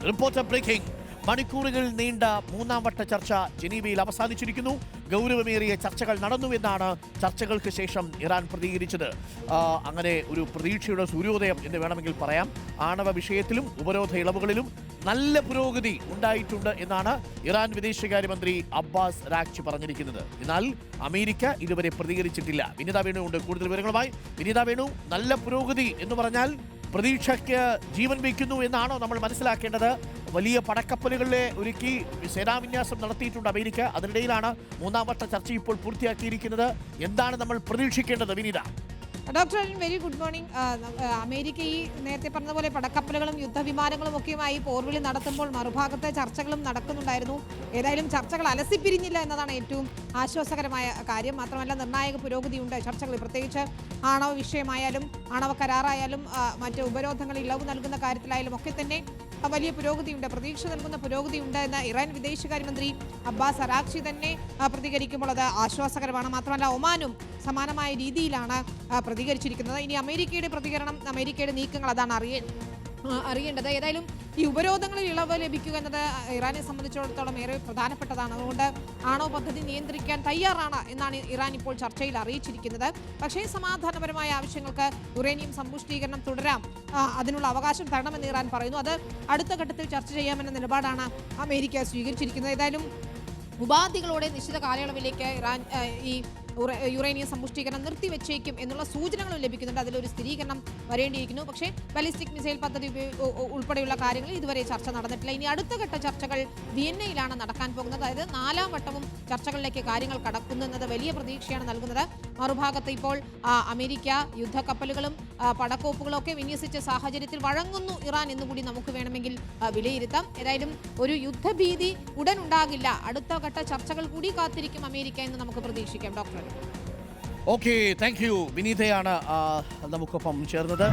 Reporter breaking. മണിക്കൂറുകൾ നീണ്ട മൂന്നാം വട്ട ചർച്ച ജനീവയിൽ അവസാനിച്ചിരിക്കുന്നു. ഗൗരവമേറിയ ചർച്ചകൾ നടന്നുവെന്നാണ് ചർച്ചകൾക്ക് ശേഷം ഇറാൻ പ്രതികരിച്ചത്. അങ്ങനെ ഒരു പ്രതീക്ഷയുടെ സൂര്യോദയം എന്ന് വേണമെങ്കിൽ പറയാം. ആണവ വിഷയത്തിലും ഉപരോധ ഇളവുകളിലും നല്ല പുരോഗതി ഉണ്ടായിട്ടുണ്ട് എന്നാണ് ഇറാൻ വിദേശകാര്യമന്ത്രി അബ്ബാസ് രാഗ്ചി പറഞ്ഞിരിക്കുന്നത്. എന്നാൽ അമേരിക്ക ഇതുവരെ പ്രതികരിച്ചിട്ടില്ല. വിനിത വേണു ഉണ്ട് കൂടുതൽ വിവരങ്ങളുമായി. വിനിത വേണു, നല്ല പുരോഗതി എന്ന് പറഞ്ഞാൽ പ്രതീക്ഷയ്ക്ക് ജീവൻ വയ്ക്കുന്നു എന്നാണോ നമ്മൾ മനസ്സിലാക്കേണ്ടത്? വലിയ പടക്കപ്പലുകളെ ഒരുക്കി സേനാവിന്യാസം നടത്തിയിട്ടുണ്ട് അമേരിക്ക. അതിനിടയിലാണ് മൂന്നാം വട്ട ചർച്ച ഇപ്പോൾ പൂർത്തിയാക്കിയിരിക്കുന്നത്. എന്താണ് നമ്മൾ പ്രതീക്ഷിക്കേണ്ടത് Vineetha? Doctor Arun, very good morning. America ഈ നേരത്തെ പറഞ്ഞതുപോലെ പടക്കപ്പലുകളും യുദ്ധവിമാനങ്ങളും ഒക്കെയുമായി പോർവിളി നടത്തുമ്പോൾ മറുഭാഗത്തെ ചർച്ചകളും നടക്കുന്നുണ്ടായിരുന്നു. ഏതായാലും ചർച്ചകൾ അലസിപ്പിരിഞ്ഞില്ല എന്നതാണ് ഏറ്റവും ആശ്വാസകരമായ കാര്യം. മാത്രമല്ല നിർണായക പുരോഗതിയുണ്ട് ചർച്ചകളിൽ. പ്രത്യേകിച്ച് ആണവ വിഷയമായാലും ആണവ കരാറായാലും മറ്റ് ഉപരോധങ്ങൾ ഇളവ് നൽകുന്ന കാര്യത്തിലായാലും ഒക്കെ തന്നെ വലിയ പുരോഗതിയുണ്ട്, പ്രതീക്ഷ നൽകുന്ന പുരോഗതിയുണ്ട് എന്ന് ഇറാൻ വിദേശകാര്യമന്ത്രി അബ്ബാസ് അരാഗ്ചി തന്നെ പ്രതികരിക്കുമ്പോൾ അത് ആശ്വാസകരമാണ്. മാത്രമല്ല ഒമാനും സമാനമായ രീതിയിലാണ് പ്രതികരിച്ചിരിക്കുന്നത്. ഇനി അമേരിക്കയുടെ പ്രതികരണം, അമേരിക്കയുടെ നീക്കങ്ങൾ അതാണ് അറിയേണ്ടത്. ഏതായാലും ഈ ഉപരോധങ്ങളിൽ ഇളവ് ലഭിക്കുക എന്നത് ഇറാനെ സംബന്ധിച്ചിടത്തോളം ഏറെ പ്രധാനപ്പെട്ടതാണ്. അതുകൊണ്ട് ആണവ പദ്ധതി നിയന്ത്രിക്കാൻ തയ്യാറാണ് എന്നാണ് ഇറാൻ ഇപ്പോൾ ചർച്ചയിൽ അറിയിച്ചിരിക്കുന്നത്. പക്ഷേ സമാധാനപരമായ ആവശ്യങ്ങൾക്ക് യുറേനിയം സമ്പുഷ്ടീകരണം തുടരാം, അതിനുള്ള അവകാശം തരണമെന്ന് ഇറാൻ പറയുന്നു. അത് അടുത്ത ഘട്ടത്തിൽ ചർച്ച ചെയ്യാമെന്ന നിലപാടാണ് അമേരിക്ക സ്വീകരിച്ചിരിക്കുന്നത്. ഏതായാലും ഉപാധികളോടെ നിശ്ചിത കാലയളവിലേക്ക് ഇറാൻ ഈ യുറേനിയം സമ്പുഷ്ടീകരണം നിർത്തിവെച്ചേക്കും എന്നുള്ള സൂചനകളും ലഭിക്കുന്നുണ്ട്. അതിലൊരു സ്ഥിരീകരണം വരേണ്ടിയിരിക്കുന്നു. പക്ഷേ ബാലിസ്റ്റിക് മിസൈൽ പദ്ധതി ഉൾപ്പെടെയുള്ള കാര്യങ്ങൾ ഇതുവരെ ചർച്ച നടന്നിട്ടില്ല. ഇനി അടുത്ത ഘട്ട ചർച്ചകൾ വിയന്നയിലാണ് നടക്കാൻ പോകുന്നത്. അതായത് 4ാം വട്ടവും ചർച്ചകളിലേക്ക് കാര്യങ്ങൾ കടക്കുന്നു എന്നത് വലിയ പ്രതീക്ഷയാണ് നൽകുന്നത്. മറുഭാഗത്ത് ഇപ്പോൾ അമേരിക്ക യുദ്ധക്കപ്പലുകളും പടക്കോപ്പുകളും ഒക്കെ വിന്യസിച്ച സാഹചര്യത്തിൽ വഴങ്ങുന്നു ഇറാൻ എന്നുകൂടി നമുക്ക് വേണമെങ്കിൽ വിലയിരുത്താം. ഏതായാലും ഒരു യുദ്ധഭീതി ഉടൻ ഉണ്ടാകില്ല. അടുത്ത ഘട്ട ചർച്ചകൾ കൂടി കാത്തിരിക്കും അമേരിക്ക എന്ന് നമുക്ക് പ്രതീക്ഷിക്കാം. Doctor okay, thank you. വിനീതയാണ് നമുക്കൊപ്പം ചേർന്നത്.